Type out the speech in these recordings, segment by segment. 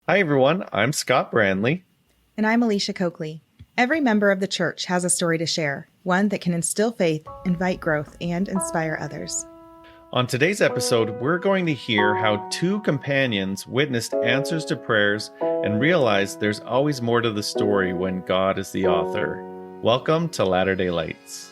Hi, everyone. I'm Scott Brandley. And I'm Alicia Coakley. Every member of the church has a story to share, one that can instill faith, invite growth, and inspire others. On today's episode, we're going to hear how two companions witnessed answers to prayers and realized there's always more to the story when God is the author. Welcome to Latter-day Lights.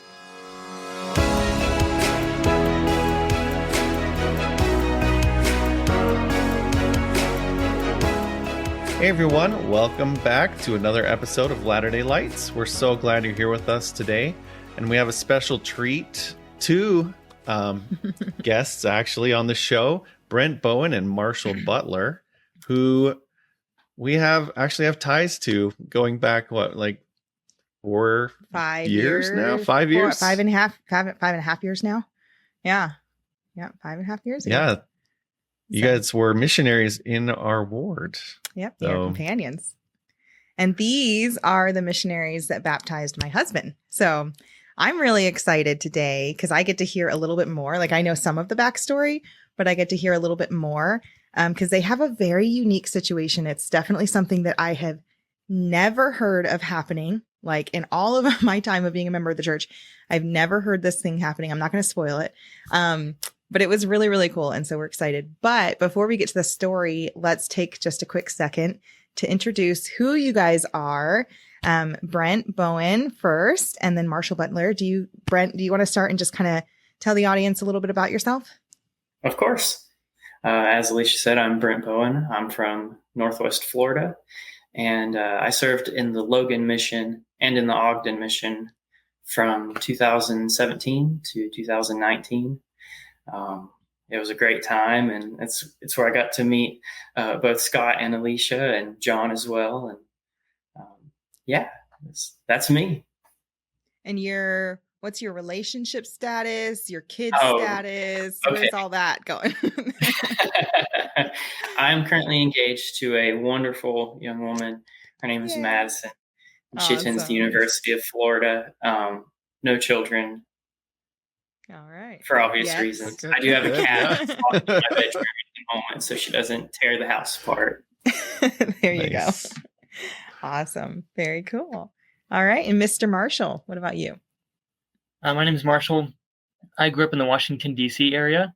Hey everyone, welcome back to another episode of Latter-day Lights. We're so glad you're here with us today, and we have a special treat. Two guests actually on the show, Brent Bowen and Marshall Butler, who we have ties to going back, like 5 years now? 5 years? 5.5 years now. Yeah. 5.5 years ago. Yeah. You guys were missionaries in our ward. Yep, they are companions. And these are the missionaries that baptized my husband. So I'm really excited today because I get to hear a little bit more. Like, I know some of the backstory, but I get to hear a little bit more because they have a very unique situation. It's definitely something that I have never heard of happening. Like, in all of my time of being a member of the church, I've never heard this thing happening. I'm not going to spoil it. But it was really, really cool. And so we're excited. But before we get to the story, let's take just a quick second to introduce who you guys are. Brent Bowen first, and then Marshall Butler. Brent, do you want to start and just kind of tell the audience a little bit about yourself? Of course. As Alicia said, I'm Brent Bowen. I'm from Northwest Florida, and I served in the Logan mission and in the Ogden mission from 2017 to 2019. It was a great time, and it's where I got to meet both Scott and Alicia and Jon as well. And that's me. And what's your relationship status, your kids status? Okay. Where's all that going? I'm currently engaged to a wonderful young woman. Her name is Madison. She attends the University of Florida. No children. All right. For obvious reasons. I do have a cat in my bedroom at the moment, so she doesn't tear the house apart. There you go. Awesome. Very cool. All right. And Mr. Marshall, what about you? My name is Marshall. I grew up in the Washington, D.C. area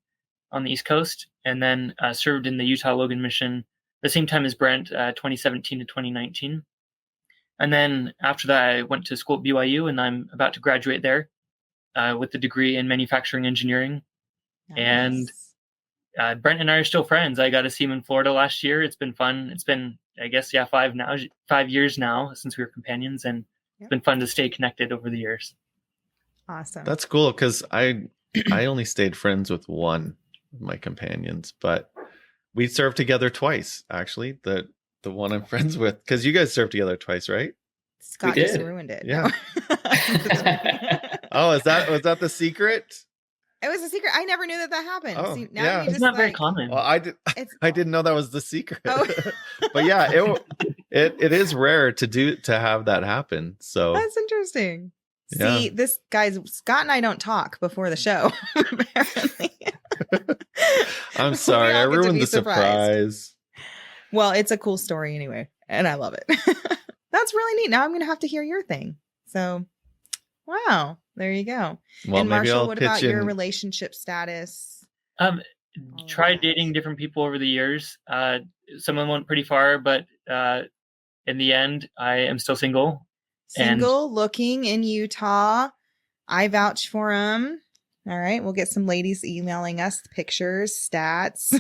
on the East Coast, and then served in the Utah Logan mission the same time as Brent, 2017 to 2019. And then after that, I went to school at BYU, and I'm about to graduate there. With a degree in manufacturing engineering. Nice. And Brent and I are still friends. I got to see him in Florida last year. It's been fun. It's been, I guess, 5 years now since we were companions, and it's been fun to stay connected over the years. Awesome. That's cool because I only stayed friends with one of my companions, but we served together twice, actually. The one I'm friends with, because you guys served together twice, right? Scott just ruined it. Yeah. Oh, was that the secret? It was a secret. I never knew that happened. Oh, See, yeah. It's not very common. Well, I didn't know that was the secret. Oh. But yeah, it is rare to have that happen. So that's interesting. Yeah. See, this guys, Scott and I don't talk before the show. Apparently. I'm sorry, I ruined the surprise. Well, it's a cool story anyway, and I love it. That's really neat. Now I'm going to have to hear your thing. So, wow, there you go. Well, and Marshall, what about your relationship status? Tried dating different people over the years. Some of them went pretty far, but in the end, I am still single. Looking in Utah. I vouch for him. All right, we'll get some ladies emailing us pictures, stats.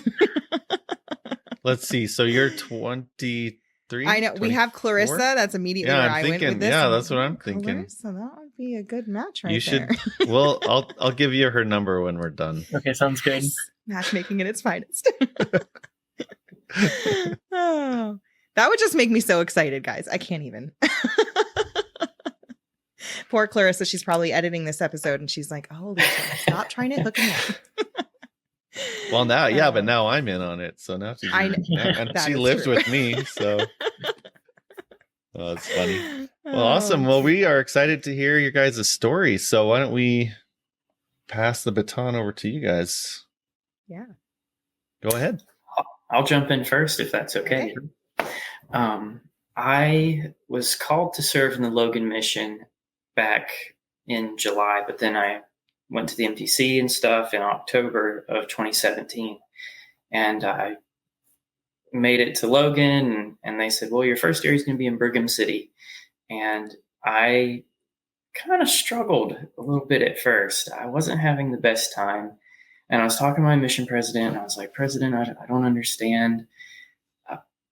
Let's see. So you're 23. I know 24? We have Clarissa. That's immediately where I went with this. Yeah, that's what I'm thinking. So that would be a good match right there. You should. Well, I'll give you her number when we're done. Okay, sounds good. Matchmaking at its finest. Oh, that would just make me so excited, guys. I can't even. Poor Clarissa. She's probably editing this episode, and she's like, "Oh, Lisa, stop trying to hook me up." Well, now, but now I'm in on it. So now she lives true. With me. So, oh, it's funny. Well, awesome. Well, we are excited to hear your guys' stories. So why don't we pass the baton over to you guys? Yeah. Go ahead. I'll jump in first if that's okay. I was called to serve in the Logan mission back in July, but then I went to the MTC and stuff in October of 2017. And I made it to Logan, and they said, well, your first area is going to be in Brigham City. And I kind of struggled a little bit at first. I wasn't having the best time. And I was talking to my mission president, and I was like, President, I don't understand.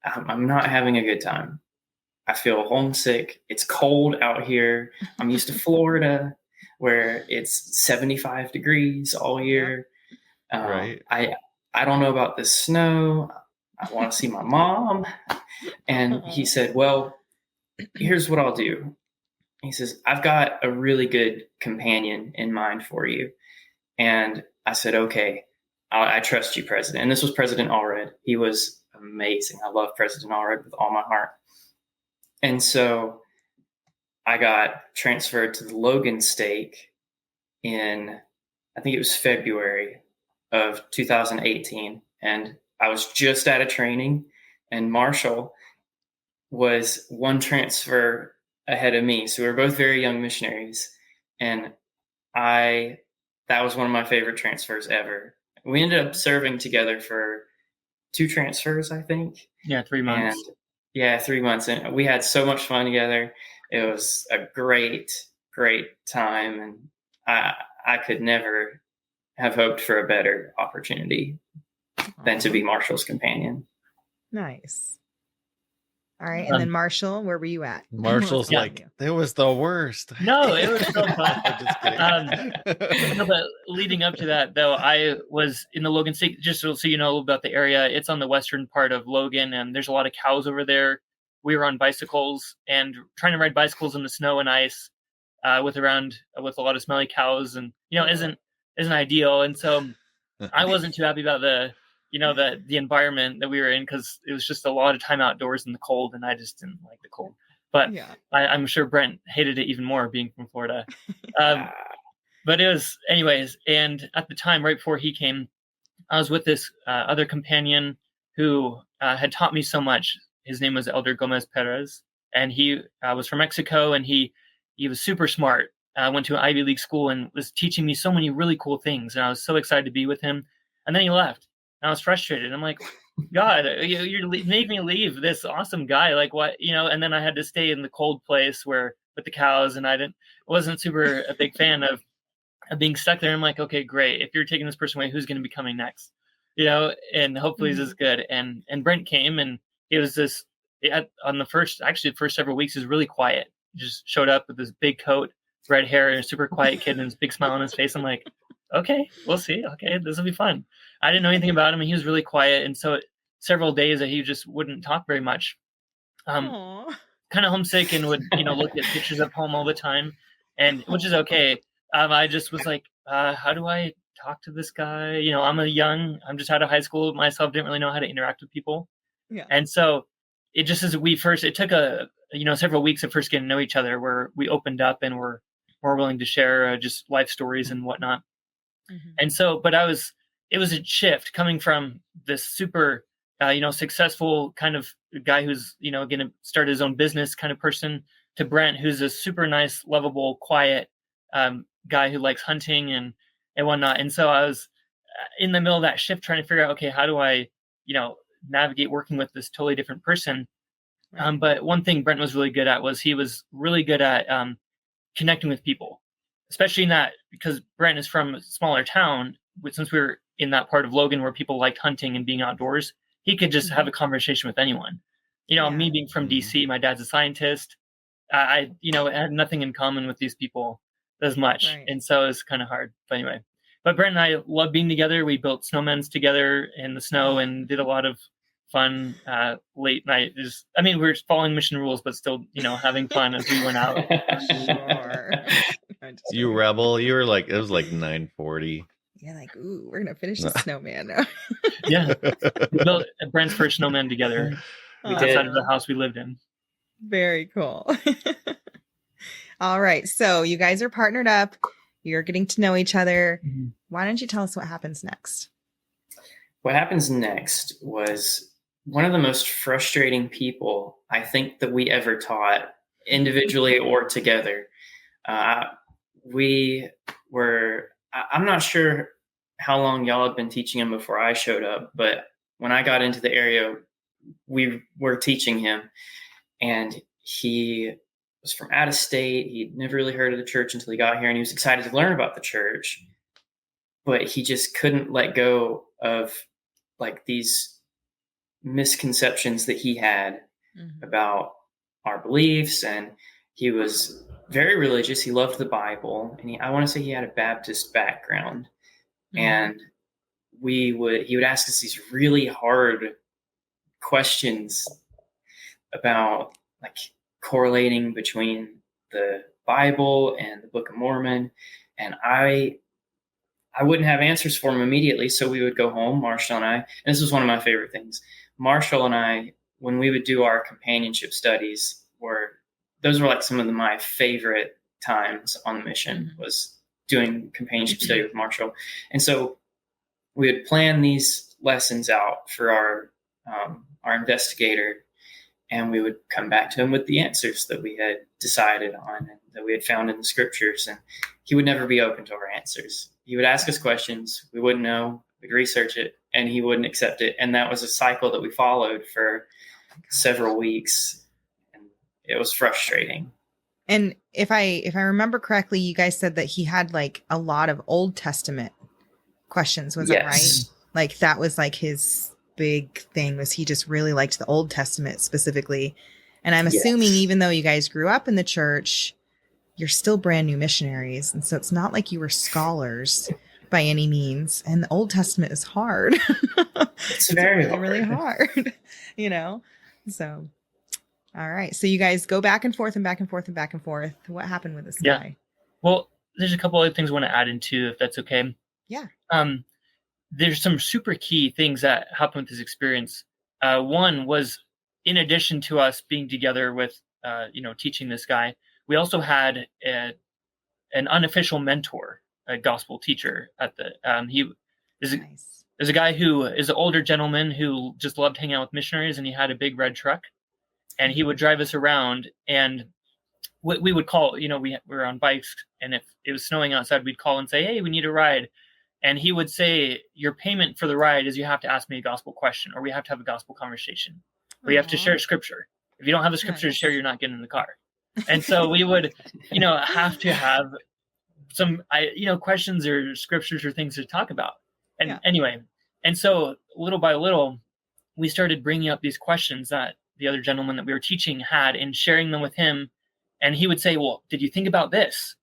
I'm not having a good time. I feel homesick. It's cold out here. I'm used to Florida where it's 75 degrees all year. Right. I don't know about the snow. I want to see my mom. And he said, well, here's what I'll do. He says, I've got a really good companion in mind for you. And I said, okay, I trust you, President. And this was President Allred. He was amazing. I love President Allred with all my heart. And so I got transferred to the Logan stake in, I think it was February of 2018. And I was just out of training, and Marshall was one transfer ahead of me. So we were both very young missionaries. And that was one of my favorite transfers ever. We ended up serving together for 2 transfers, I think. Yeah, 3 months. And yeah, 3 months. And we had so much fun together. It was a great, great time. And I could never have hoped for a better opportunity than to be Marshall's companion. Nice. All right. And then Marshall, where were you at? Marshall's like, it was the worst. No, it was so fun. I'm just kidding. No, but leading up to that, though, I was in the Logan State, just so you know a little about the area. It's on the western part of Logan, and there's a lot of cows over there. We were on bicycles and trying to ride bicycles in the snow and ice with a lot of smelly cows, and isn't ideal. And so I wasn't too happy about the environment that we were in, because it was just a lot of time outdoors in the cold, and I just didn't like the cold. But I'm sure Brent hated it even more, being from Florida. But it was, anyways. And at the time, right before he came, I was with this other companion who had taught me so much. His name was Elder Gomez Perez, and he was from Mexico, and he was super smart. Went to an Ivy League school and was teaching me so many really cool things. And I was so excited to be with him. And then he left. And I was frustrated. I'm like, God, you're making me leave this awesome guy. Like, what, and then I had to stay in the cold place with the cows, and I wasn't super a big fan of being stuck there. I'm like, okay, great. If you're taking this person away, who's going to be coming next? And hopefully this is good. And Brent came, and it was on the first several weeks, is really quiet. He just showed up with this big coat, red hair, and a super quiet kid, and this big smile on his face. I'm like, okay, we'll see. Okay, this will be fun. I didn't know anything about him, and he was really quiet. And so several days that he just wouldn't talk very much. Kind of homesick, and would look at pictures of home all the time, and which is okay. I just was like, how do I talk to this guy? I'm just out of high school myself, didn't really know how to interact with people. Yeah. And so it just it took several weeks of first getting to know each other, where we opened up and were more willing to share just life stories and whatnot. Mm-hmm. And so, but it was a shift coming from this super, successful kind of guy who's, going to start his own business kind of person, to Brent, who's a super nice, lovable, quiet guy who likes hunting and whatnot. And so I was in the middle of that shift, trying to figure out, okay, how do I, navigate working with this totally different person? Right. But one thing Brent was really good at was he was really good at connecting with people, especially in that, because Brent is from a smaller town. Since we were in that part of Logan where people liked hunting and being outdoors, he could just have a conversation with anyone. Me being from DC, my dad's a scientist. I had nothing in common with these people as much. Right. And so it was kind of hard. But anyway, but Brent and I love being together. We built snowmans together in the snow and did a lot of fun late night. We were following mission rules, but still, having fun as we went out. Sure. You rebel. You were like, it was like 9:40. Yeah, like, ooh, we're gonna finish the snowman now. Yeah, we built Brent's first snowman together outside of the house we lived in. Very cool. All right, so you guys are partnered up. You're getting to know each other. Mm-hmm. Why don't you tell us what happens next? What happens next was one of the most frustrating people I think that we ever taught, individually or together. We were, I'm not sure how long y'all had been teaching him before I showed up, but when I got into the area, we were teaching him, and he was from out of state. He'd never really heard of the church until he got here, and he was excited to learn about the church, but he just couldn't let go of like these misconceptions that he had about our beliefs. And he was very religious. He loved the Bible, and I want to say he had a Baptist background. And he would ask us these really hard questions about like correlating between the Bible and the Book of Mormon. And I wouldn't have answers for him immediately. So we would go home, Marshall and I, and this was one of my favorite things. Marshall and I, when we would do our companionship studies, those were like some of my favorite times on the mission, was doing companionship study with Marshall. And so we would plan these lessons out for our investigator, and we would come back to him with the answers that we had decided on and that we had found in the scriptures. And he would never be open to our answers. He would ask us questions. We wouldn't know. We'd research it, and he wouldn't accept it. And that was a cycle that we followed for several weeks. And it was frustrating. And if I remember correctly, you guys said that he had like a lot of Old Testament questions. Was that right? Like that was like his big thing, was he just really liked the Old Testament specifically. And I'm assuming even though you guys grew up in the church, you're still brand new missionaries. And so it's not like you were scholars by any means. And the Old Testament is hard. It's very really hard, you know? So, all right. So you guys go back and forth and back and forth and back and forth. What happened with this guy? Well, there's a couple other things I want to add into, if that's okay. Yeah. There's some super key things that happened with this experience. One was, in addition to us being together with, teaching this guy, we also had an unofficial mentor, a gospel teacher at the, he is there's a guy who is an older gentleman who just loved hanging out with missionaries, and he had a big red truck, and he would drive us around, and we would call, we were on bikes, and if it was snowing outside, we'd call and say, hey, we need a ride. And he would say, your payment for the ride is you have to ask me a gospel question, or we have to have a gospel conversation, or you have to share scripture. If you don't have a scripture to share, you're not getting in the car. And so we would, have to have some, questions or scriptures or things to talk about. And anyway, and so little by little, we started bringing up these questions that the other gentleman that we were teaching had, and sharing them with him. And he would say, well, did you think about this?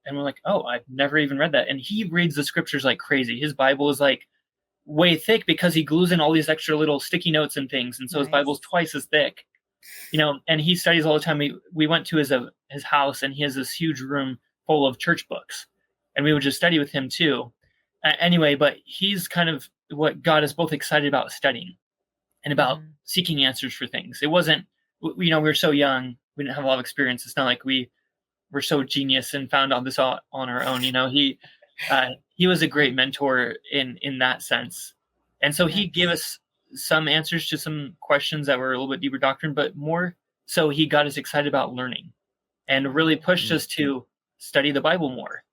And we're like, oh, I've never even read that. And he reads the scriptures like crazy. His Bible is like way thick because he glues in all these extra little sticky notes and things. And so his Bible's twice as thick, and he studies all the time. We went to his house, and he has this huge room full of church books, and we would just study with him too. Anyway, but he's kind of what got us both excited about studying and about seeking answers for things. It wasn't, we were so young. We didn't have a lot of experience. It's not like we were so genius and found all this on our own. He was a great mentor in that sense. And so he gave us some answers to some questions that were a little bit deeper doctrine, but more so he got us excited about learning and really pushed us to study the Bible more.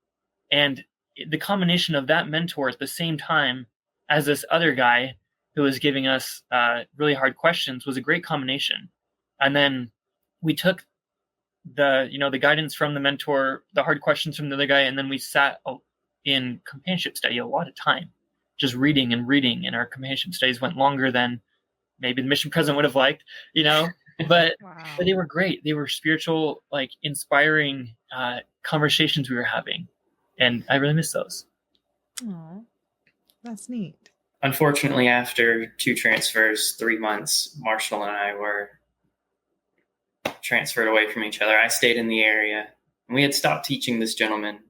And the combination of that mentor at the same time as this other guy who was giving us really hard questions was a great combination. And then we took the guidance from the mentor, the hard questions from the other guy, and then we sat in companionship study a lot of time, just reading, and our companionship studies went longer than maybe the mission president would have liked, but but they were great. They were spiritual, like inspiring conversations we were having, and I really miss those. Oh, that's neat. Unfortunately, after 2 transfers, 3 months, Marshall and I were transferred away from each other. I stayed in the area, and we had stopped teaching this gentleman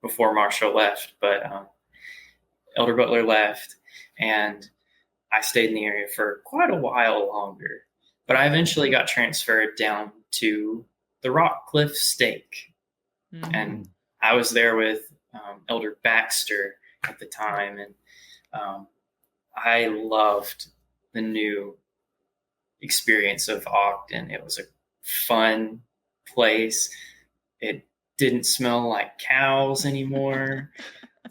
before Marshall left, but Elder Butler left, and I stayed in the area for quite a while longer. But I eventually got transferred down to the Rock Cliff Stake, and I was there with Elder Baxter at the time, and I loved the new experience of Ogden. It was a fun place. It didn't smell like cows anymore.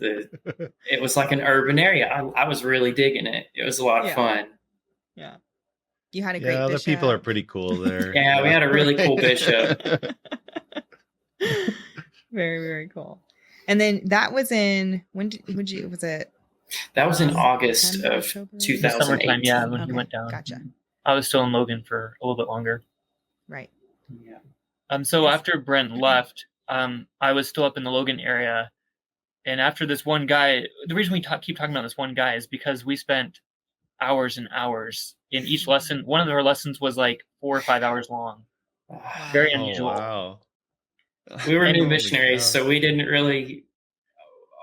It was like an urban area. I was really digging it. It was a lot of fun. Yeah. You had a great the bishop. people are pretty cool there. Yeah, we had a really cool bishop. Very, very cool. And then that was in, was it? That was in August September, of October? 2018. Summertime, yeah, when he went down. Gotcha. I was still in Logan for a little bit longer. Right. Yeah. So after Brent left, I was still up in the Logan area. And after this one guy, the reason we keep talking about this one guy is because we spent hours and hours in each lesson. One of our lessons was like 4 or 5 hours long. Very unusual. Wow. We were new Holy missionaries, cow. so we didn't really,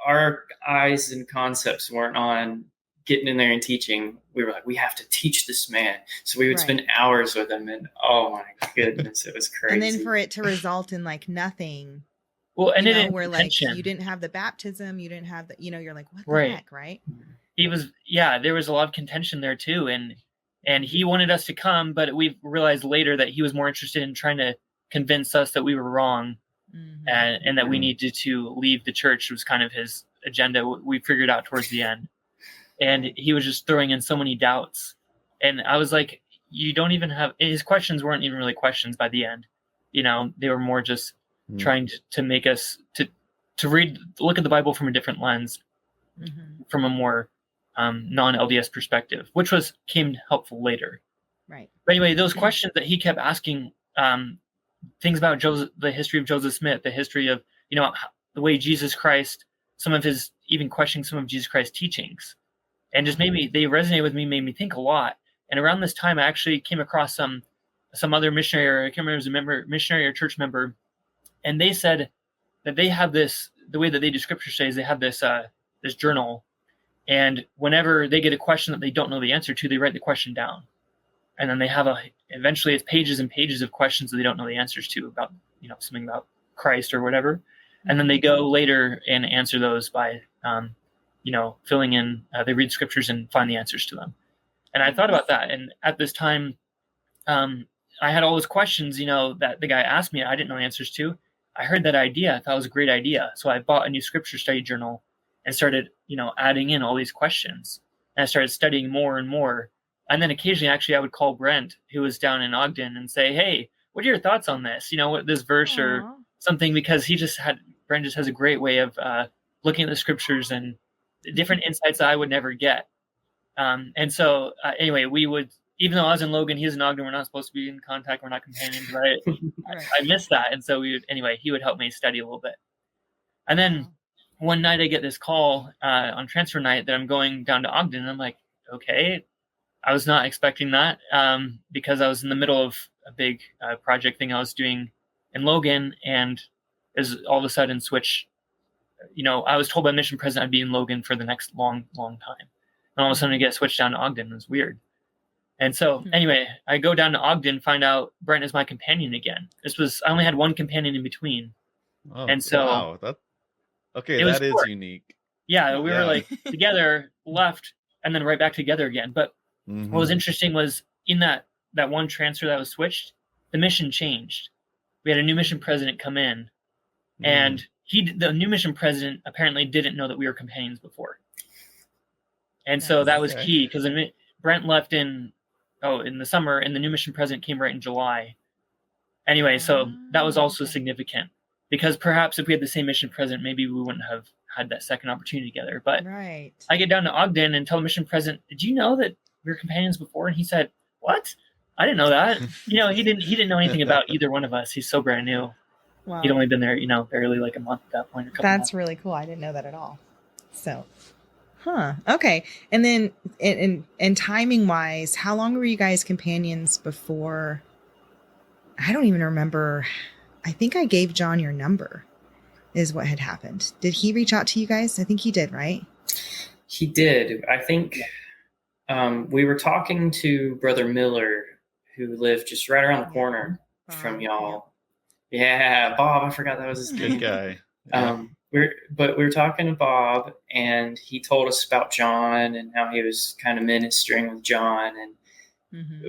our eyes and concepts weren't on getting in there and teaching. We were like, we have to teach this man. So we would spend hours with him, and oh my goodness, it was crazy. And then for it to result in like nothing. Well, and it where like you didn't have the baptism, you didn't have the, you're like, what the heck, right? He was, there was a lot of contention there too, and he wanted us to come, but we realized later that he was more interested in trying to convince us that we were wrong, and that we needed to leave the church. Was kind of his agenda. We figured out towards the end, and he was just throwing in so many doubts, and I was like, you don't even have, his questions weren't even really questions by the end. They were more just trying to make us to look at the Bible from a different lens, from a more non-LDS perspective, which came helpful later. Right. But anyway, those questions that he kept asking, things about Joseph, the history of Joseph Smith, the history of, the way Jesus Christ, even questioning some of Jesus Christ's teachings, and just they resonated with me, made me think a lot. And around this time, I actually came across some other missionary, or I can't remember if it was a member, missionary or church member, and they said that they have this, the way that they do scripture studies, they have this this journal, and whenever they get a question that they don't know the answer to, they write the question down, and then they have eventually it's pages and pages of questions that they don't know the answers to about something about Christ or whatever, and then they go later and answer those by filling in. They read scriptures and find the answers to them. And I thought about that, and at this time, I had all those questions that the guy asked me I didn't know the answers to. I heard that idea. I thought it was a great idea. So I bought a new scripture study journal and started, adding in all these questions. And I started studying more and more. And then occasionally, actually, I would call Brent, who was down in Ogden, and say, hey, what are your thoughts on this? What this verse or something, because Brent just has a great way of looking at the scriptures and different insights that I would never get. And so anyway, we would, even though I was in Logan, he was in Ogden, we're not supposed to be in contact, we're not companions, right? I missed that. And so he would help me study a little bit. And then one night I get this call on transfer night that I'm going down to Ogden. And I'm like, okay, I was not expecting that because I was in the middle of a big project thing I was doing in Logan, and is all of a sudden switch. I was told by mission president I'd be in Logan for the next long, long time. And all of a sudden I get switched down to Ogden. It was weird. And so anyway, I go down to Ogden, find out Brent is my companion again. I only had one companion in between. Oh, and so wow. That is unique. Yeah, we were like together, left, and then right back together again. But what was interesting was in that one transfer that was switched, the mission changed. We had a new mission president come in, and the new mission president apparently didn't know that we were companions before. And so that was key, because Brent left in the summer, and the new mission president came right in July. Anyway, so that was also significant, because perhaps if we had the same mission president, maybe we wouldn't have had that second opportunity together. But I get down to Ogden and tell the mission president, did you know that we were companions before? And he said, what? I didn't know that. He didn't know anything about either one of us. He's so brand new. Wow. He'd only been there, barely like a month at that point. That's really cool. I didn't know that at all. So, okay. And then in timing wise, how long were you guys companions before? I don't even remember. I think I gave Jon your number is what had happened. Did he reach out to you guys? I think he did, right? He did. I think we were talking to Brother Miller, who lived just right around the corner from y'all. Yeah, Bob. I forgot that was his good name. guy. we were talking to Bob, and he told us about Jon and how he was kind of ministering with Jon, and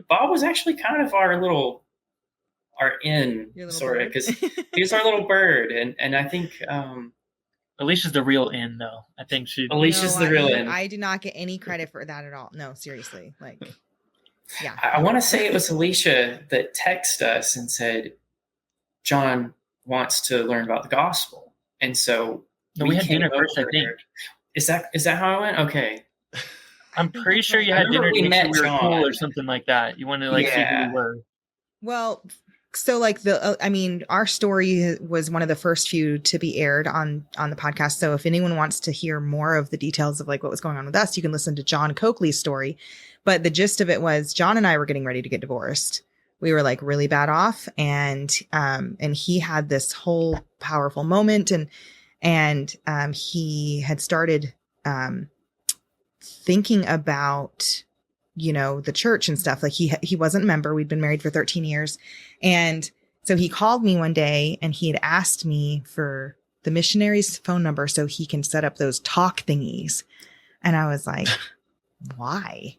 Bob was actually kind of our in sort of, because he was our little bird, and I think Alicia's the real in, though. I think Alicia's the real in. I do not get any credit for that at all. No, seriously, like, yeah. I want to say it was Alicia that texted us and said Jon wants to learn about the gospel, and so we had dinner first. I think is that how it went? Okay. I'm pretty sure you had dinner to make sure we were cool or something like that. You wanted to see who we were. Well, so like our story was one of the first few to be aired on the podcast. So if anyone wants to hear more of the details of like what was going on with us, you can listen to Jon Coakley's story. But the gist of it was Jon and I were getting ready to get divorced. We were like really bad off, and he had this whole powerful moment, and he had started thinking about, the church and stuff. Like he wasn't a member. We'd been married for 13 years. And so he called me one day, and he had asked me for the missionaries' phone number so he can set up those talk thingies. And I was like, why?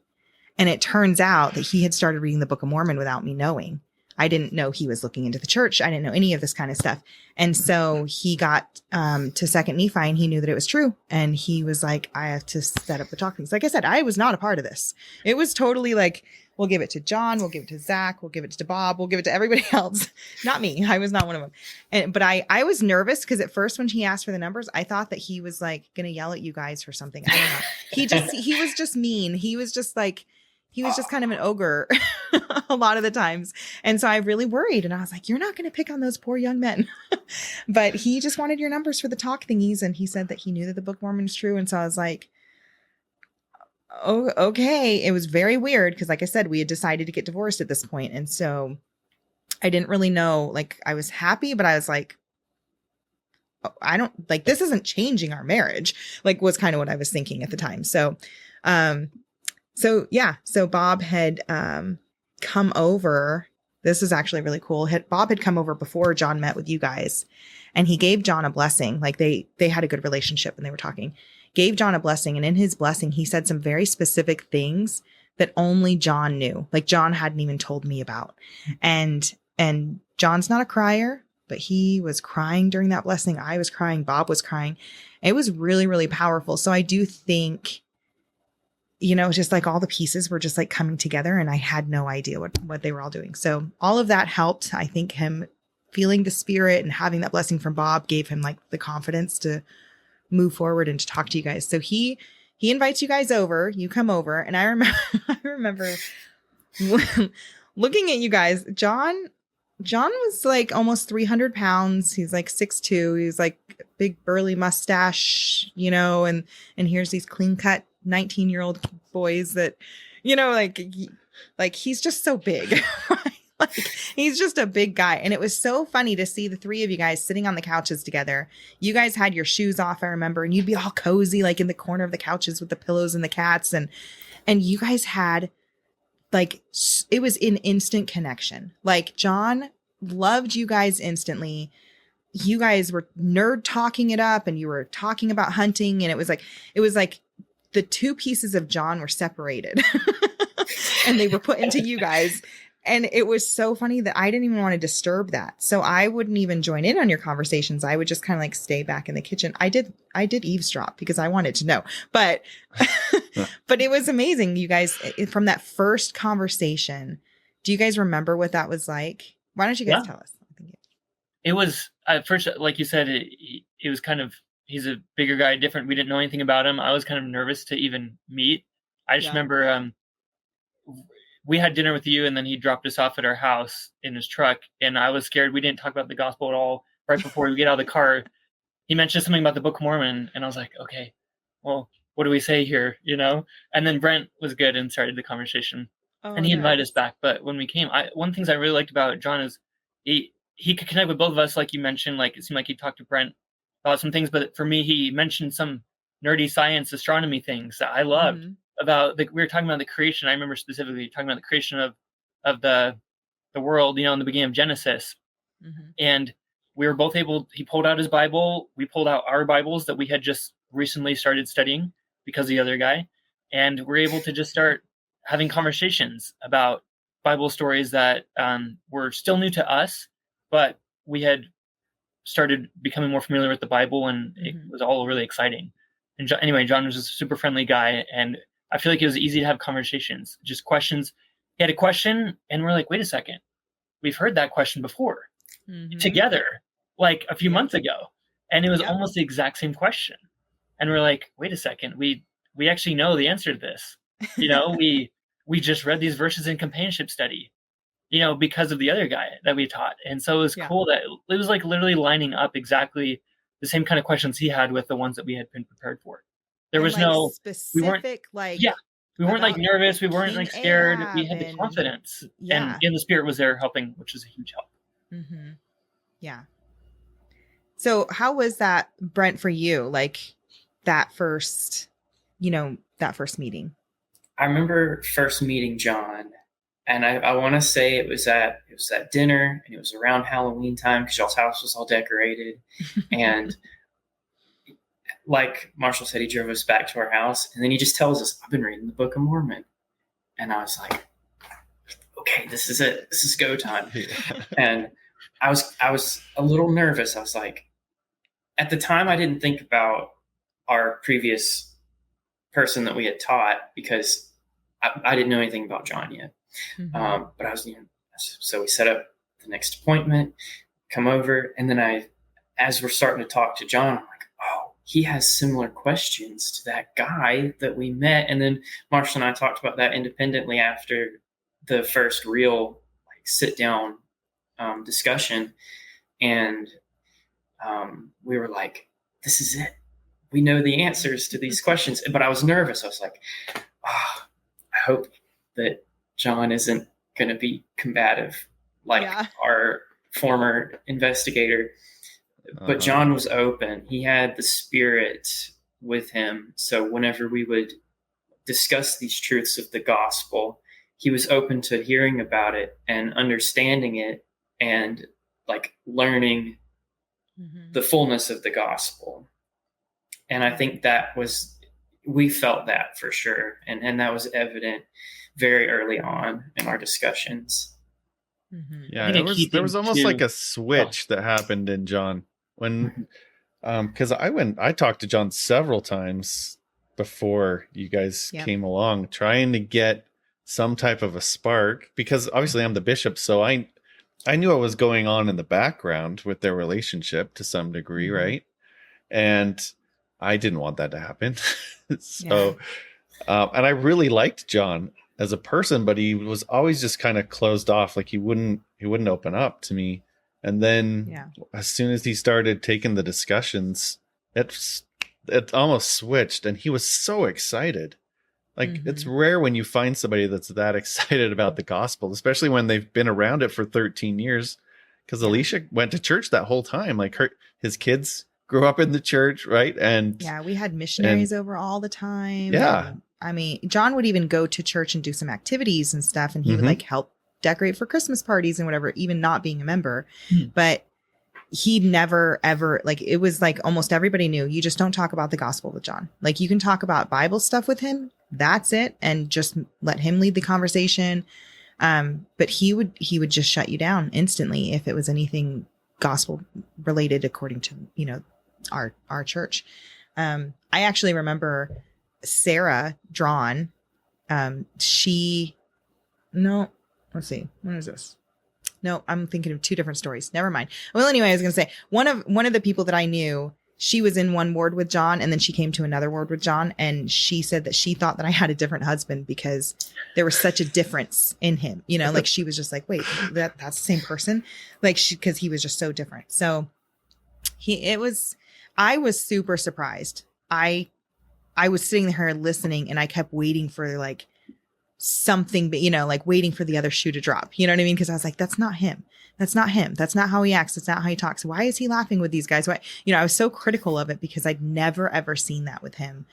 And it turns out that he had started reading the Book of Mormon without me knowing. I didn't know he was looking into the church. I didn't know any of this kind of stuff. And so he got to Second Nephi, and he knew that it was true. And he was like, I have to set up the talk things. Like I said, I was not a part of this. It was totally like, we'll give it to Jon, we'll give it to Zach, we'll give it to Bob, we'll give it to everybody else. Not me. I was not one of them. But I was nervous because at first when he asked for the numbers, I thought that he was like going to yell at you guys for something. I don't know. He was just mean. He was just kind of an ogre a lot of the times. And so I really worried, and I was like, you're not going to pick on those poor young men. But he just wanted your numbers for the talk thingies. And he said that he knew that the Book of Mormon is true. And so I was like, oh, okay. It was very weird because, like I said, we had decided to get divorced at this point. And so I didn't really know, like, I was happy, but I was like, oh, I don't like, this isn't changing our marriage, like was kind of what I was thinking at the time. So Bob had come over. This is actually really cool. Bob had come over before Jon met with you guys, and he gave Jon a blessing. Like they had a good relationship and they were talking. Gave Jon a blessing, and in his blessing, he said some very specific things that only Jon knew. Like Jon hadn't even told me about. And Jon's not a crier, but he was crying during that blessing. I was crying. Bob was crying. It was really, really powerful. So I do think, just like all the pieces were just like coming together, and I had no idea what they were all doing. So all of that helped. I think him feeling the spirit and having that blessing from Bob gave him like the confidence to move forward and to talk to you guys. So he invites you guys over, you come over. And I remember looking at you guys. Jon was like almost 300 pounds. He's like 6'2". He's like big burly mustache, and here's these clean cut 19-year-old boys that, like he's just so big. Like he's just a big guy. And it was so funny to see the three of you guys sitting on the couches together. You guys had your shoes off, I remember, and you'd be all cozy, like in the corner of the couches with the pillows and the cats. And you guys had like, it was an instant connection. Like Jon loved you guys instantly. You guys were nerd talking it up, and you were talking about hunting. And it was like the two pieces of Jon were separated and they were put into you guys. And it was so funny that I didn't even want to disturb that. So I wouldn't even join in on your conversations. I would just kind of like stay back in the kitchen. I did eavesdrop because I wanted to know, but, but it was amazing. You guys, from that first conversation, do you guys remember what that was like? Why don't you guys tell us? It was at first, like you said, it was kind of, he's a bigger guy, different. We didn't know anything about him. I was kind of nervous to even meet. I just remember, we had dinner with you, and then he dropped us off at our house in his truck. And I was scared. We didn't talk about the gospel at all. Right before we get out of the car, he mentioned something about the Book of Mormon. And I was like, okay, well, what do we say here? And then Brent was good and started the conversation. And he invited us back. But when we came, one of the things I really liked about Jon is he could connect with both of us. Like you mentioned, like it seemed like he talked to Brent about some things. But for me, he mentioned some nerdy science, astronomy things that I loved. Mm-hmm. About we were talking about the creation. I remember specifically talking about the creation of the world, in the beginning of Genesis. Mm-hmm. And we were both able, he pulled out his Bible, we pulled out our Bibles that we had just recently started studying because of the other guy. And we're able to just start having conversations about Bible stories that were still new to us, but we had started becoming more familiar with the Bible, and it was all really exciting. And anyway, Jon was a super friendly guy, and I feel like it was easy to have conversations, just questions. He had a question, and we're like, wait a second, we've heard that question before together, like a few months ago, and it was almost the exact same question. And we're like, wait a second, we actually know the answer to this. You know, we just read these verses in companionship study, you know, because of the other guy that we taught. And so it was cool that it was like literally lining up exactly the same kind of questions he had with the ones that we had been prepared for. There was like no specific, we weren't like nervous, we weren't like scared. We had the confidence, and the Spirit was there helping, which is a huge help. Yeah. So how was that, Brent, for you? Like that first meeting? I remember first meeting Jon, and I want to say it was at dinner, and it was around Halloween time because y'all's house was all decorated. And like Marshall said, he drove us back to our house, and then he just tells us, I've been reading the Book of Mormon. And I was like, okay, this is it. This is go time. And I was a little nervous. I was like, at the time, I didn't think about our previous person that we had taught because I didn't know anything about Jon yet. But I was, so we set up the next appointment, come over, and then as we're starting to talk to Jon, I'm like, oh, he has similar questions to that guy that we met. And then Marshall and I talked about that independently after the first real sit down discussion. And we were like, this is it. We know the answers to these questions. But I was nervous. I was like, I hope that Jon isn't going to be combative like our former investigator. But Jon was open. He had the Spirit with him. So whenever we would discuss these truths of the gospel, he was open to hearing about it and understanding it and learning the fullness of the gospel. And I think we felt that for sure. And that was evident very early on in our discussions. Yeah, there was almost like a switch that happened in Jon when, because I talked to Jon several times before you guys came along, trying to get some type of a spark, because obviously I'm the bishop. So I knew what was going on in the background with their relationship to some degree. Right. And I didn't want that to happen. So, and I really liked Jon as a person, but he was always just kind of closed off. Like he wouldn't open up to me. And then as soon as he started taking the discussions, it almost switched, and he was so excited. Like it's rare when you find somebody that's that excited about the gospel, especially when they've been around it for 13 years. Because Alicia went to church that whole time. Like his kids grew up in the church, right? And we had missionaries over all the time. Yeah. And, I mean, Jon would even go to church and do some activities and stuff, and he would help decorate for Christmas parties and whatever, even not being a member. But he never ever, it was almost everybody knew, you just don't talk about the gospel with Jon. Like you can talk about Bible stuff with him, that's it, and just let him lead the conversation. But he would just shut you down instantly if it was anything gospel related, according to our church. I actually remember Sarah Drawn. Let's see, when is this? No, I'm thinking of two different stories. Never mind. Well, anyway, I was going to say one of the people that I knew, she was in one ward with Jon, and then she came to another ward with Jon, and she said that she thought that I had a different husband because there was such a difference in him. She was just like, wait, that's the same person, because he was just so different. So I was super surprised. I was sitting there listening, and I kept waiting for something, but waiting for the other shoe to drop. You know what I mean? Because I was like, that's not him. That's not him. That's not how he acts. That's not how he talks. Why is he laughing with these guys? Why? I was so critical of it because I'd never, ever seen that with him.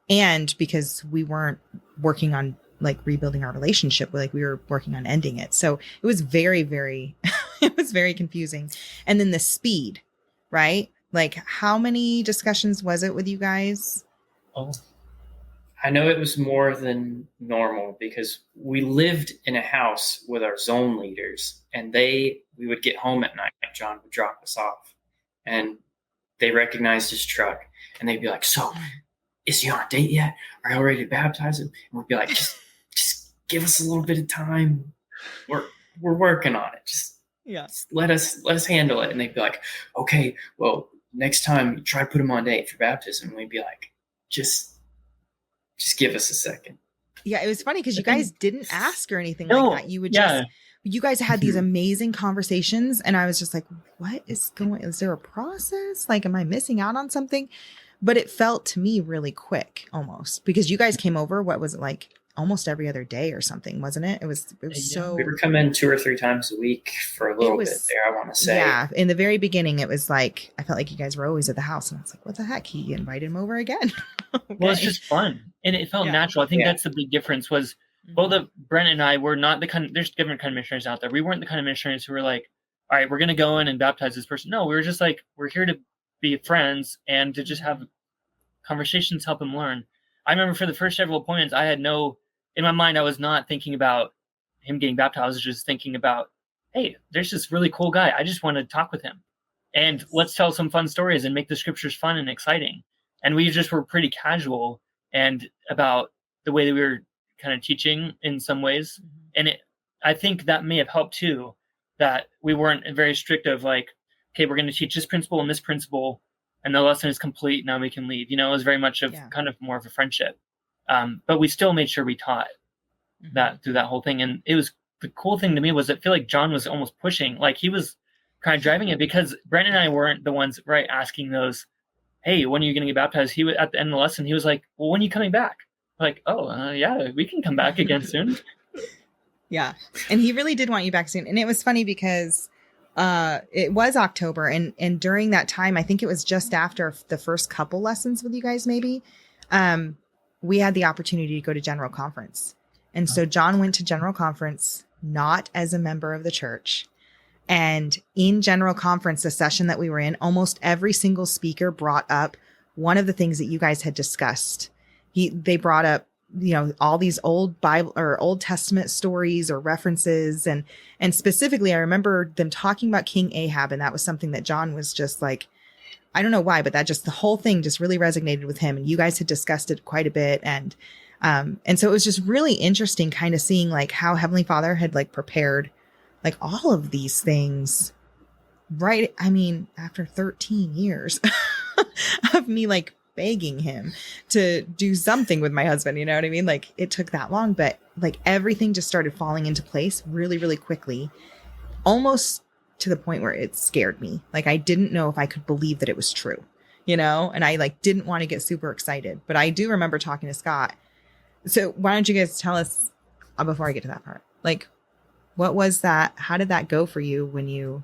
And because we weren't working on rebuilding our relationship, we were working on ending it. So it was very, very, It was very confusing. And then the speed, right? Like, how many discussions was it with you guys? Oh, I know it was more than normal because we lived in a house with our zone leaders, and we would get home at night. John would drop us off, and they recognized his truck, and they'd be like, "So, is he on a date yet? Are you ready to baptize him?" And we'd be like, "Just give us a little bit of time. We're working on it. Just let us handle it." And they'd be like, "Okay, well, next time you try to put him on a date for baptism." And we'd be like, just give us a second. Yeah, it was funny because you guys didn't ask or anything No, like that. You would just, you guys had these amazing conversations, and I was just like, what is going, is there a process? Like, am I missing out on something? But it felt to me really quick almost, because you guys came over, what was it, like almost every other day or something, wasn't it? It was so. We were coming 2 or 3 times a week for a little bit there, I want to say. Yeah. In the very beginning, it was like, I felt like you guys were always at the house, and I was like, what the heck? He invited him over again. Okay. Well, it's just fun. And it felt natural. I think that's the big difference was both of Brent and I were not the kind of, there's different kind of missionaries out there. We weren't the kind of missionaries who were like, all right, we're going to go in and baptize this person. No, we were just like, we're here to be friends and to just have conversations, help him learn. I remember for the first several appointments, I had in my mind, I was not thinking about him getting baptized. I was just thinking about, hey, there's this really cool guy. I just want to talk with him. And let's tell some fun stories and make the scriptures fun and exciting. And we just were pretty casual and about the way that we were kind of teaching in some ways. And I think that may have helped too, that we weren't very strict of like, okay, we're going to teach this principle and this principle, and the lesson is complete. Now we can leave. It was very much of kind of more of a friendship. But we still made sure we taught that through that whole thing. And it was, the cool thing to me was I feel like John was almost pushing, like he was kind of driving it, because Brent and I weren't the ones asking those, hey, when are you going to get baptized? He was at the end of the lesson. He was like, well, when are you coming back? Like, yeah, we can come back again soon. Yeah. And he really did want you back soon. And it was funny because it was October. And during that time, I think it was just after the first couple lessons with you guys, maybe, we had the opportunity to go to General Conference. And so John went to General Conference, not as a member of the church. And in General Conference, the session that we were in, almost every single speaker brought up one of the things that you guys had discussed. They brought up, all these old Bible or Old Testament stories or references. And specifically, I remember them talking about King Ahab. And that was something that John was just like, I don't know why, but the whole thing just really resonated with him. And you guys had discussed it quite a bit. And so it was just really interesting kind of seeing like how Heavenly Father had like prepared like all of these things, right? I mean, after 13 years of me like begging him to do something with my husband, you know what I mean? Like it took that long, but like everything just started falling into place really, really quickly, almost to the point where it scared me. Like I didn't know if I could believe that it was true, and I like didn't want to get super excited, but I do remember talking to Scott. So why don't you guys tell us before I get to that part, like, what was that? How did that go for you when you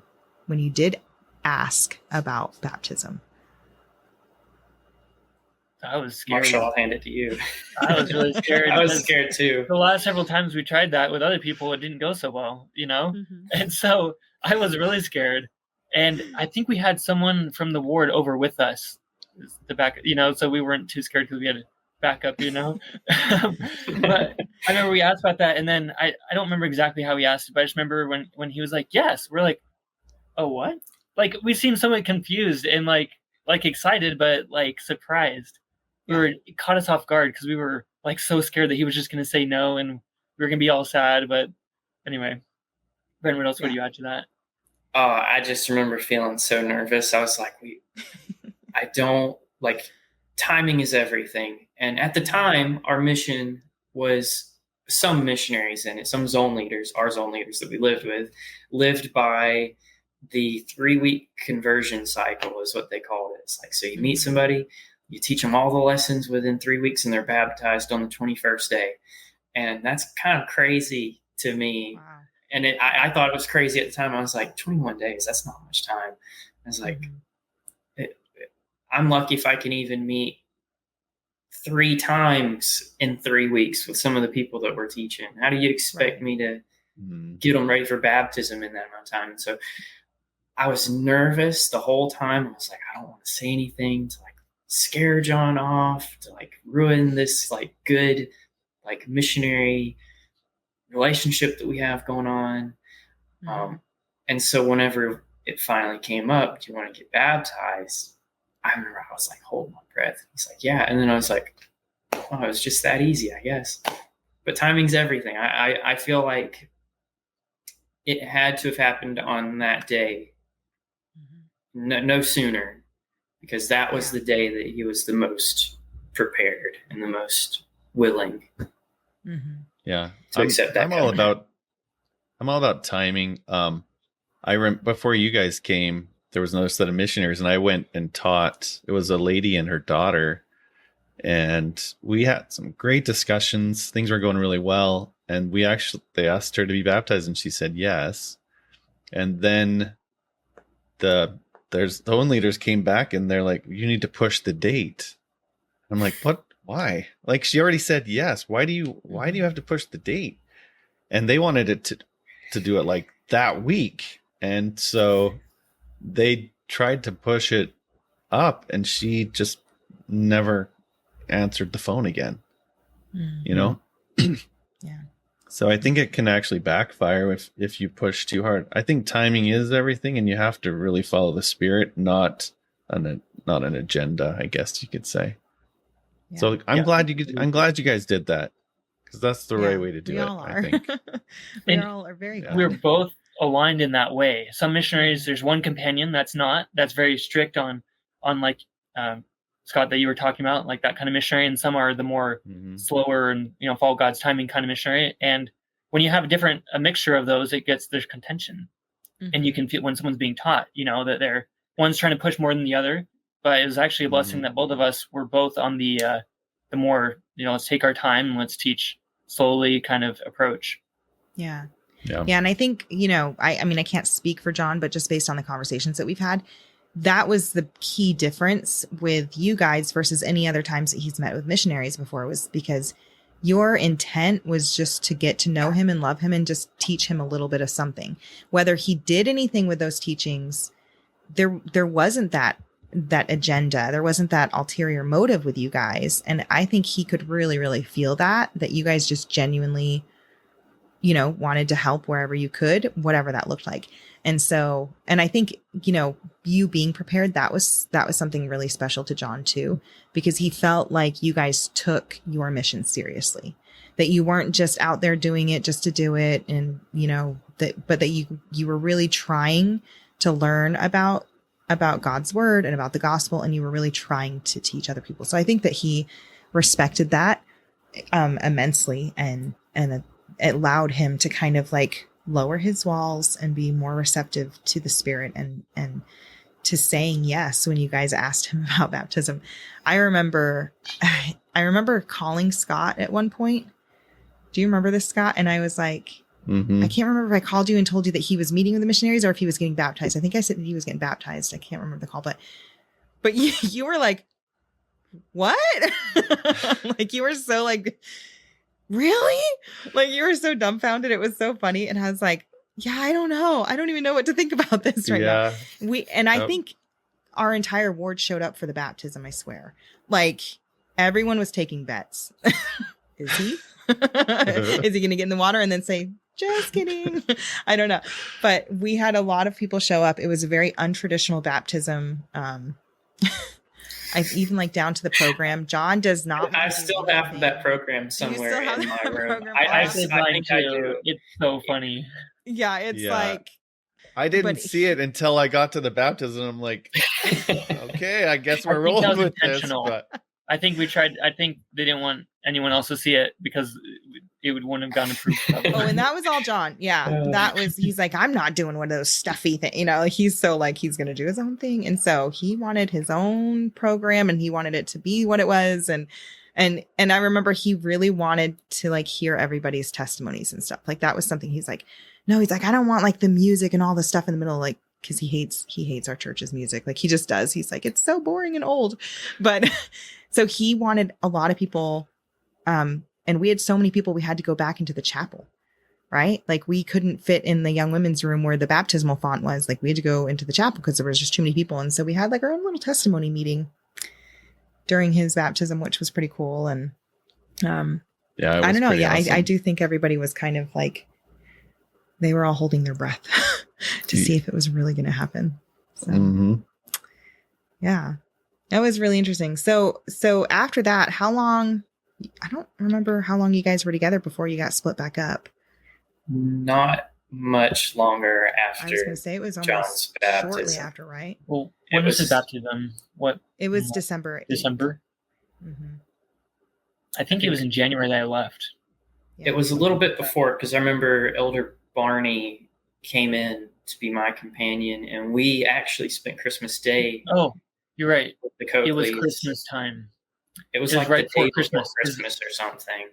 did ask about baptism? I was scared. Marshall, I'll hand it to you. I was really scared. I was scared too. The last several times we tried that with other people, it didn't go so well, And so I was really scared. And I think we had someone from the ward over with us, the back, so we weren't too scared because we had a backup, But I remember we asked about that, and then I don't remember exactly how we asked it, but I just remember when he was like, yes, we're like, oh, what? Like we seemed somewhat confused and like excited, but like surprised. It caught us off guard because we were like so scared that he was just going to say no and we were going to be all sad. But anyway, Brent, what else would you add to that? I just remember feeling so nervous. I was like, I don't like, timing is everything. And at the time, our mission was some missionaries in it, some zone leaders, our zone leaders that we lived by the 3-week conversion cycle is what they called it. It's like, so you meet somebody, you teach them all the lessons within 3 weeks, and they're baptized on the 21st day. And that's kind of crazy to me. Wow. And I thought it was crazy at the time. I was like, 21 days, that's not much time. I was like, I'm lucky if I can even meet 3 times in 3 weeks with some of the people that we're teaching. How do you expect me to get them ready for baptism in that amount of time. And so I was nervous the whole time. I was like, I don't want to say anything to like scare Jon off, to like ruin this like good like missionary relationship that we have going on. And so whenever it finally came up, do you want to get baptized? I remember I was like holding my breath. He's like, yeah. And then I was like, oh, it was just that easy, I guess. But timing's everything. I feel like it had to have happened on that day. No sooner, because that was the day that he was the most prepared and the most willing. Yeah. To accept that. I'm all about timing. Before you guys came, there was another set of missionaries, and I went and taught. It was a lady and her daughter, and we had some great discussions. Things were going really well, and they asked her to be baptized, and she said yes. And then the own leaders came back, and they're like, "You need to push the date." I'm like, "What? Why? Like, she already said yes. Why do you have to push the date?" And they wanted it to do it like that week. And so they tried to push it up, and she just never answered the phone again. You know? Yeah. So I think it can actually backfire if you push too hard. I think timing is everything, and you have to really follow the Spirit, not an agenda, I guess you could say. Yeah. So I'm glad you guys did that, because that's the right way to do it. I think. We all are very glad. We're both aligned in that way. Some missionaries, there's one companion that's very strict on like Scott that you were talking about, like that kind of missionary, and some are the more slower and follow God's timing kind of missionary. And when you have a mixture of those, there's contention, and you can feel when someone's being taught, that one's trying to push more than the other. But it was actually a blessing that both of us were both on the more let's take our time and let's teach slowly kind of approach. Yeah. And I think I mean I can't speak for Jon, but just based on the conversations that we've had, that was the key difference with you guys versus any other times that he's met with missionaries before, was because your intent was just to get to know him and love him and just teach him a little bit of something. Whether he did anything with those teachings, there wasn't that agenda. There wasn't that ulterior motive with you guys. And I think he could really, really feel that you guys just genuinely, wanted to help wherever you could, whatever that looked like. And so, and I think, you being prepared, that was something really special to Jon too, because he felt like you guys took your mission seriously, that you weren't just out there doing it just to do it. And, but that you were really trying to learn about God's word and about the gospel. And you were really trying to teach other people. So I think that he respected that immensely, and it allowed him to kind of like lower his walls and be more receptive to the Spirit and to saying yes when you guys asked him about baptism. I remember calling Scott at one point. Do you remember this, Scott? And I was like, I can't remember if I called you and told you that he was meeting with the missionaries or if he was getting baptized. I think I said that he was getting baptized. I can't remember the call, but you were like, what? Like you were so like, really? Like you were so dumbfounded. It was so funny. And I was like, yeah, I don't know. I don't even know what to think about this right now. I think our entire ward showed up for the baptism. I swear. Like everyone was taking bets. Is he? Is he going to get in the water and then say, just kidding? I don't know. But we had a lot of people show up. It was a very untraditional baptism. I even like down to the program. Jon does not. I still have that program somewhere in my room. I think I do. It's so funny. Yeah, it's like. I didn't see it until I got to the baptism. I'm like, okay, I guess we're rolling with this. But I think we tried. I think they didn't want anyone else to see it because it wouldn't have gotten approved. And that was all Jon. Yeah, that was. He's like, I'm not doing one of those stuffy things. He's so like he's going to do his own thing, and so he wanted his own program, and he wanted it to be what it was, and I remember he really wanted to like hear everybody's testimonies and stuff. Like that was something he's like, no, he's like, I don't want like the music and all the stuff in the middle, like. Because he hates our church's music. Like he just does. He's like, it's so boring and old. But so he wanted a lot of people. And we had so many people, we had to go back into the chapel right? Like we couldn't fit in the young women's room where the baptismal font was. Like we had to go into the chapel because there was just too many people. And so we had like our own little testimony meeting during his baptism, which was pretty cool. And Yeah, I don't know. Yeah, awesome. I do think everybody was kind of like, they were all holding their breath to see if it was really going to happen. So, yeah, that was really interesting. So after that, how long, I don't remember how long you guys were together before you got split back up. Not much longer after. I was going to say it was John's almost baptism. shortly after, right? Well, when was his baptism? What? It was December 8th. December? Mm-hmm. I think it was in January that I left. Yeah. It was a little bit before, because I remember Elder Barney came in to be my companion, and we actually spent Christmas Day. Oh, you're right. With the Coakleys. It was Christmas time. It was It was like right the day before before Christmas. Christmas or something.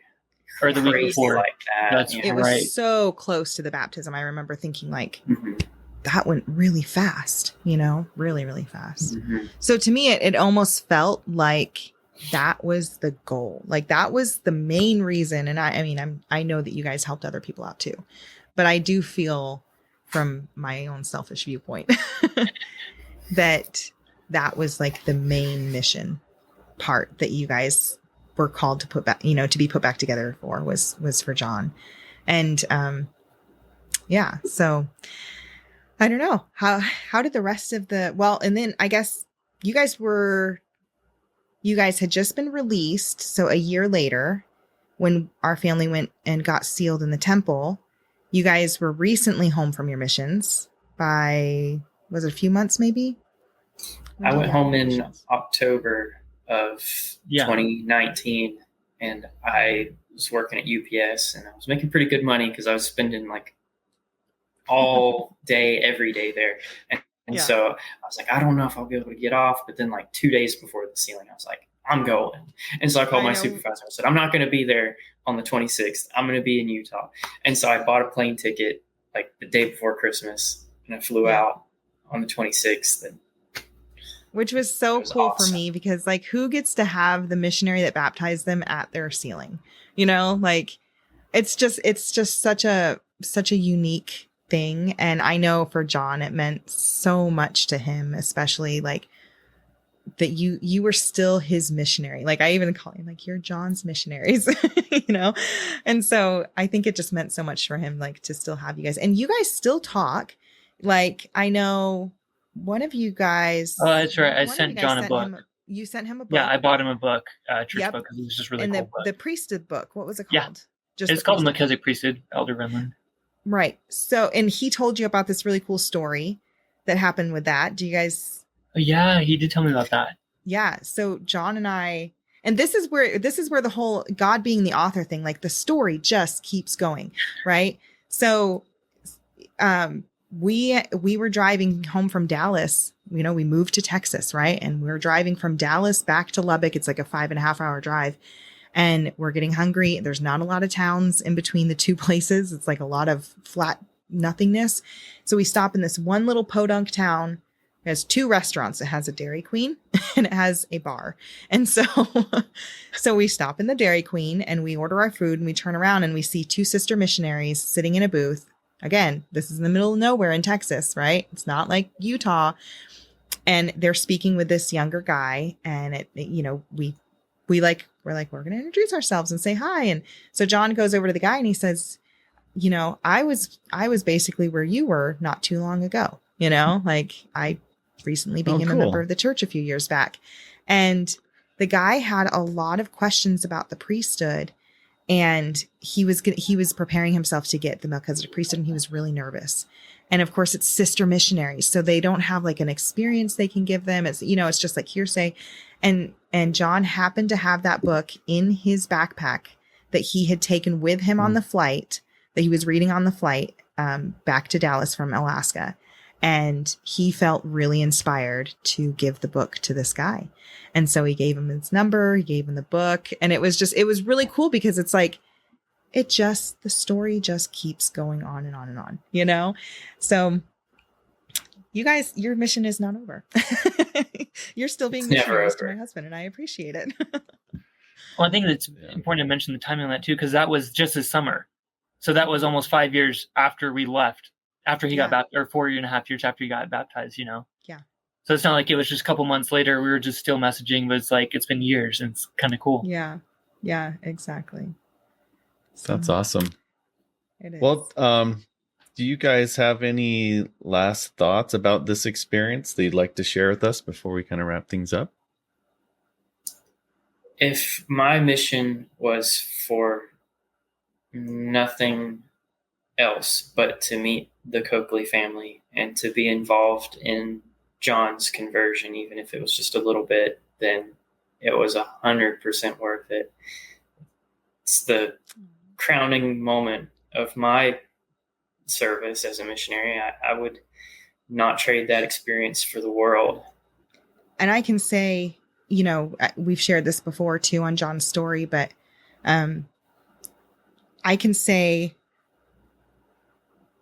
Or the week Crazy before. like that. That's It know? was so close to the baptism. I remember thinking like, Mhm. that went really fast, really, really fast. Mhm. So to me, it almost felt like that was the goal. Like that was the main reason. And I know that you guys helped other people out too, but I do feel from my own selfish viewpoint that was like the main mission part that you guys were called to put back, to be put back together for was for Jon. And, yeah, so I don't know how did the rest of and then I guess you guys had just been released. So a year later, when our family went and got sealed in the temple, you guys were recently home from your missions by, was it a few months maybe? I went home in October of 2019, and I was working at UPS, and I was making pretty good money because I was spending like all day, every day there. And so I was like, I don't know if I'll be able to get off. But then like 2 days before the sealing, I was like, I'm going. And so I called my supervisor. I said, I'm not going to be there on the 26th. I'm going to be in Utah. And so I bought a plane ticket like the day before Christmas, and I flew out on the 26th. And which was so cool awesome. For me, because like who gets to have the missionary that baptized them at their sealing? Like it's just such a unique thing. And I know for Jon, it meant so much to him, especially like that you were still his missionary. Like I even call him like, you're Jon's missionaries, And so I think it just meant so much for him, like to still have you guys, and you guys still talk. Like I know one of you guys. Oh, that's right. I sent Jon a book. You sent him a book? Yeah, I bought him a book, church book, because it was just really cool. And the priesthood book, what was it called? Yeah. It's called Melchizedek Priesthood, Elder Renlund. Right. So, and he told you about this really cool story that happened with that. Do you guys? Yeah, he did tell me about that. Yeah. So Jon and I, and this is where the whole God being the author thing, like the story just keeps going. Right. So, we were driving home from Dallas, we moved to Texas, right? And we were driving from Dallas back to Lubbock. It's like a 5.5 hour drive, and we're getting hungry. There's not a lot of towns in between the two places. It's like a lot of flat nothingness. So we stop in this one little podunk town. It has 2 restaurants. It has a Dairy Queen and it has a bar. And so we stop in the Dairy Queen and we order our food, and we turn around and we see 2 sister missionaries sitting in a booth. Again, this is in the middle of nowhere in Texas, right? It's not like Utah. And they're speaking with this younger guy, and we're like, we're going to introduce ourselves and say hi. And so Jon goes over to the guy and he says, I was basically where you were not too long ago. Like I recently became a member of the church a few years back. And the guy had a lot of questions about the priesthood. And he was preparing himself to get the Melchizedek priesthood, and he was really nervous. And of course, it's sister missionaries, so they don't have like an experience they can give them. It's it's just like hearsay. And Jon happened to have that book in his backpack that he had taken with him on the flight, that he was reading on the flight back to Dallas from Alaska. And he felt really inspired to give the book to this guy. And so he gave him his number, he gave him the book. And it was really cool because it's like, the story just keeps going on and on and on, So you guys, your mission is not over. You're still being missionaries to my husband, and I appreciate it. Well, I think it's important to mention the timing on that too, because that was just this summer. So that was almost 5 years after we left, after he got Yeah. baptized, or 4.5 years after he got baptized, you know? Yeah. So it's not like it was just a couple months later, we were just still messaging, but it's like, it's been years, and it's kind of cool. Yeah. Yeah, exactly. So That's awesome. it is. Well, do you guys have any last thoughts about this experience that you'd like to share with us before we kind of wrap things up? If my mission was for nothing else but to meet the Coakley family and to be involved in Jon's conversion, even if it was just a little bit, then it was 100% worth it. It's the crowning moment of my service as a missionary. I would not trade that experience for the world. And I can say, you know, we've shared this before too on Jon's story, but I can say,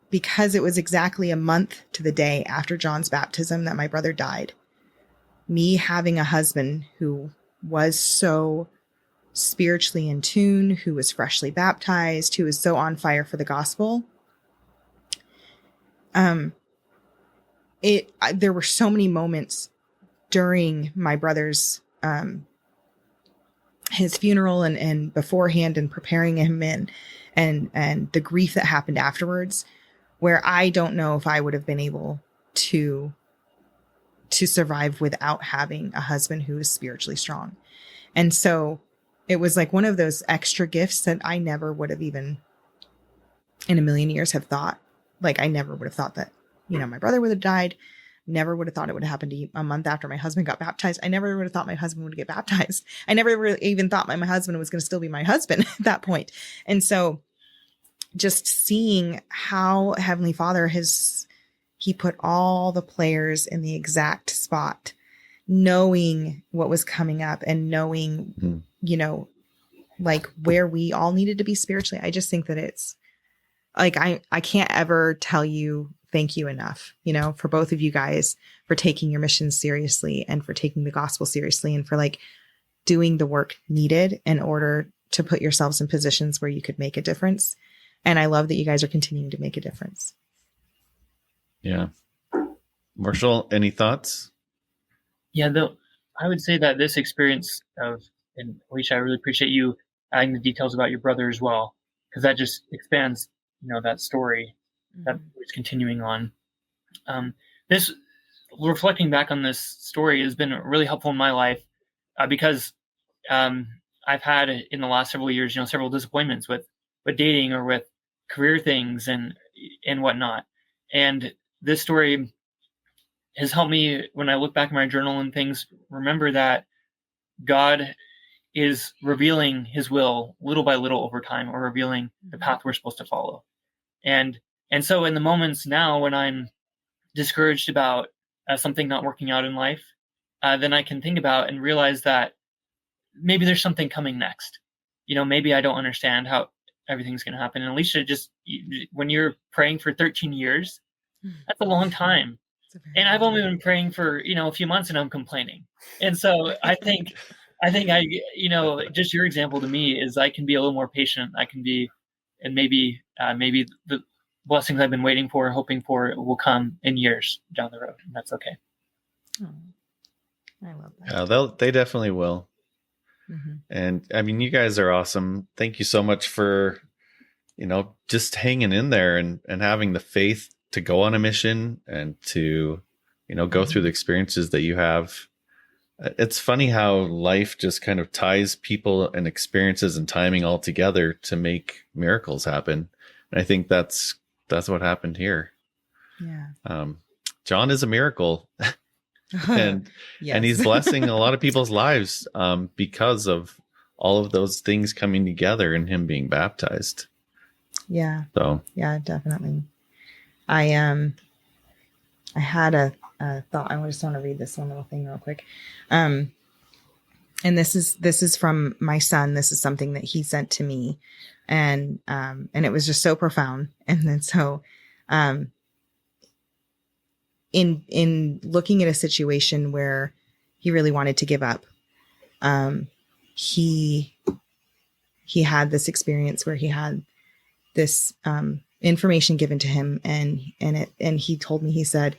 because it was exactly a month to the day after Jon's baptism that my brother died, me having a husband who was so spiritually in tune, who was freshly baptized, who was so on fire for the gospel, there were so many moments during my brother's his funeral and beforehand and preparing him and the grief that happened afterwards, where I don't know if I would have been able to survive without having a husband who is spiritually strong. And so it was like one of those extra gifts that I never would have even in a million years have thought. Like, I never would have thought that, you know, my brother would have died. Never would have thought it would have happened to a month after my husband got baptized. I never would have thought my husband would get baptized. I never really even thought my husband was going to still be my husband at that point. And so just seeing how Heavenly Father he put all the players in the exact spot, knowing what was coming up and knowing, you know, like where we all needed to be spiritually. I just think that it's like, I can't ever tell you thank you enough, you know, for both of you guys, for taking your mission seriously and for taking the gospel seriously and for like doing the work needed in order to put yourselves in positions where you could make a difference. And I love that you guys are continuing to make a difference. Yeah. Marshall, any thoughts? Yeah, I would say that this experience and Alicia, I really appreciate you adding the details about your brother as well, because that just expands, you know, that story that is continuing on. This, reflecting back on this story, has been really helpful in my life because I've had in the last several years, you know, several disappointments with dating or with career things and whatnot. And this story has helped me, when I look back in my journal and things, remember that God is revealing his will little by little over time, or revealing the path we're supposed to follow. And so in the moments now when I'm discouraged about something not working out in life, then I can think about and realize that maybe there's something coming next. You know, maybe I don't understand how everything's going to happen. And Alicia, when you're praying for 13 years, that's a long time. And I've only been praying for, you know, a few months and I'm complaining. And so I think you know, just your example to me is I can be a little more patient. I can be, and maybe the blessings I've been waiting for, hoping for, will come in years down the road. And that's okay. Oh, I love that. Yeah, they definitely will. And I mean, you guys are awesome. Thank you so much for, you know, just hanging in there and having the faith to go on a mission and to, you know, go through the experiences that you have. It's funny how life just kind of ties people and experiences and timing all together to make miracles happen. And I think that's what happened here. Yeah. Jon is a miracle. and Yes. and he's blessing a lot of people's lives because of all of those things coming together and him being baptized. Yeah. So yeah, definitely. I had a thought. I just want to read this one little thing real quick. And this is from my son. This is something that he sent to me, and it was just so profound. And then so in looking at a situation where he really wanted to give up, he had this experience where he had this information given to him, and he told me, he said,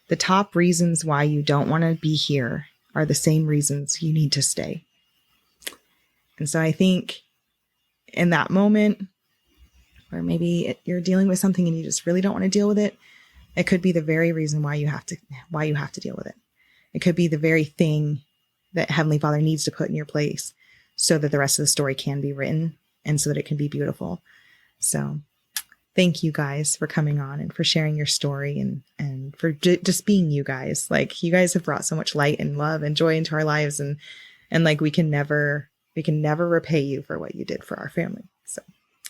the top reasons why you don't want to be here are the same reasons you need to stay. And so I think in that moment, or maybe you're dealing with something and you just really don't want to deal with it, it could be the very reason why you have to deal with it. It could be the very thing that Heavenly Father needs to put in your place so that the rest of the story can be written and so that it can be beautiful. So thank you guys for coming on and for sharing your story and for just being you guys. Like, you guys have brought so much light and love and joy into our lives, and like we can never repay you for what you did for our family. So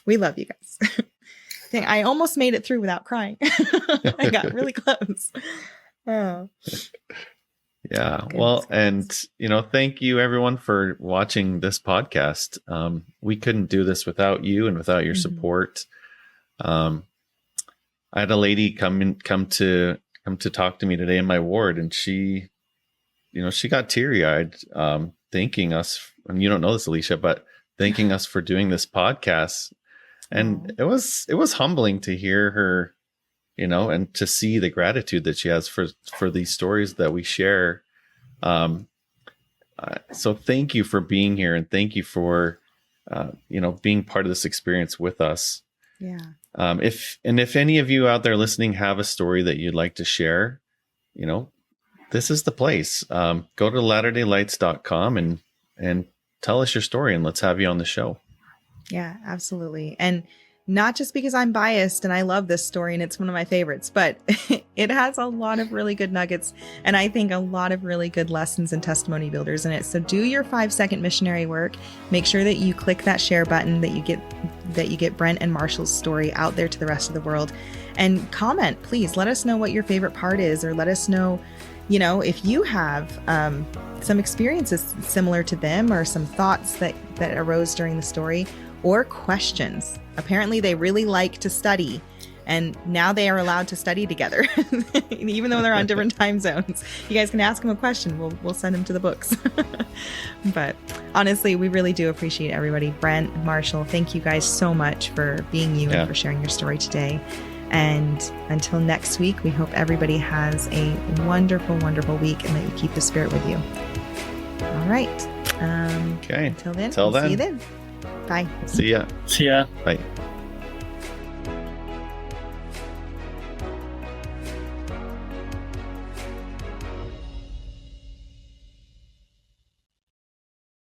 we love you guys. Dang, I almost made it through without crying. I got really close. Oh. Yeah. Well, and thank you everyone for watching this podcast. We couldn't do this without you and without your support. I had a lady come to talk to me today in my ward, and she got teary-eyed, thanking us, and you don't know this, Alicia, but thanking us for doing this podcast. And it was humbling to hear her, and to see the gratitude that she has for these stories that we share. So thank you for being here, and thank you for, being part of this experience with us. Yeah. If any of you out there listening have a story that you'd like to share, this is the place. Go to latterdaylights.com and tell us your story, and let's have you on the show. Yeah, absolutely. And not just because I'm biased and I love this story and it's one of my favorites, but it has a lot of really good nuggets, and I think a lot of really good lessons and testimony builders in it. So do your 5-second missionary work. Make sure that you click that share button, that you get Brent and Marshall's story out there to the rest of the world, and comment. Please let us know what your favorite part is, or let us know, if you have some experiences similar to them, or some thoughts that arose during the story, or questions. Apparently they really like to study, and now they are allowed to study together, even though they're on different time zones. You guys can ask them a question. We'll send them to the books. But honestly, we really do appreciate everybody. Brent, Marshall, thank you guys so much for being you and for sharing your story today. And until next week, we hope everybody has a wonderful, wonderful week, and that you keep the Spirit with you. All right. Okay. Until then. See you then. Bye. See ya. See ya. Bye.